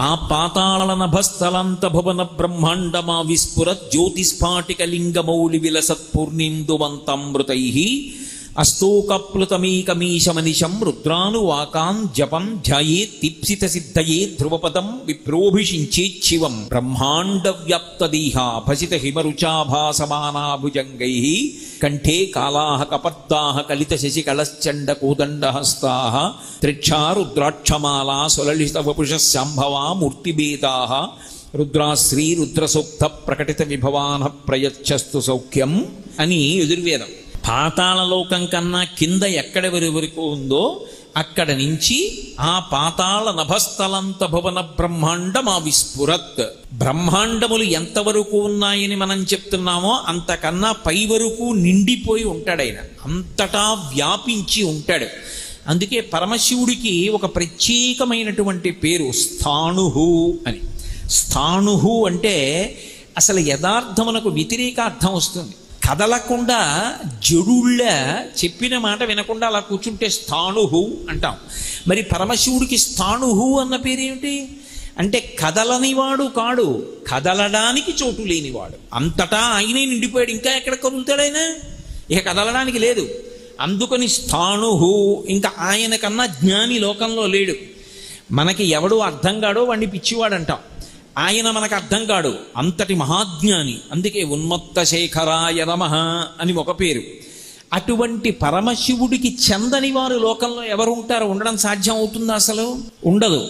ఆ పాతాళ నభస్థలంత భువన బ్రహ్మాండమా విస్ఫురత్ జ్యోతిస్ఫాటిక లింగమౌళి విలసత్పూర్ణిందువంతమృతై అస్తోకప్లుతమీకమీశమనిశం రుద్రానువాకాన్ జపం ధ్యాయేత్ దీప్సిత సిద్ధయే ధ్రువపదం విప్రోభిషించేచ్చివం బ్రహ్మాండ వ్యాప్తదేహ భసిత హిమరుచాభాసమానాభుజంగై కంఠే కాళాః కపర్దాః కలిత శశికళశ్చండ కోదండహస్తాః త్రిక్షా రుద్రాక్షమాలా సులలిత వపుషః శాంభవా మూర్తిభేదాః రుద్రాశ్రీ రుద్రసూక్త ప్రకటిత విభవాన ప్రయచ్చస్తు సౌఖ్యం అని యజుర్వేదం. పాతాళలోకం కన్నా కింద ఎక్కడెవరి వరకు ఉందో అక్కడ నుంచి ఆ పాతాళ నభస్థలంత భువన బ్రహ్మాండమా విస్ఫురత్, బ్రహ్మాండములు ఎంతవరకు ఉన్నాయని మనం చెప్తున్నామో అంతకన్నా పై వరకు నిండిపోయి ఉంటాడు ఆయన, అంతటా వ్యాపించి ఉంటాడు. అందుకే పరమశివుడికి ఒక ప్రత్యేకమైనటువంటి పేరు స్థాణుహు అని. స్థాణుహు అంటే అసలు యథార్థమునకు వ్యతిరేక అర్థం వస్తుంది. కదలకుండా జడుళ్ళ చెప్పిన మాట వినకుండా అలా కూర్చుంటే స్థాణుహు అంటాం. మరి పరమశివుడికి స్థాణుహు అన్న పేరేమిటి అంటే కదలనివాడు కాడు, కదలడానికి చోటు లేనివాడు. అంతటా ఆయనే నిండిపోయాడు, ఇంకా ఎక్కడ కదులుతాడు ఆయన, ఇక కదలడానికి లేదు. అందుకని స్థాణుహు. ఇంకా ఆయన కన్నా జ్ఞాని లోకంలో లేడు. మనకి ఎవడు అర్థం కాడో వాడిని పిచ్చివాడు అంటాం, ఆయన మనకు అర్థం కాడు, అంతటి మహాజ్ఞాని. అందుకే ఉన్మత్త శేఖరాయ నమః అని ఒక పేరు. అటువంటి పరమశివుడికి చెందని వారు లోకంలో ఎవరు ఉంటారో ఉండడం సాధ్యం అవుతుందా? అసలు ఉండదు.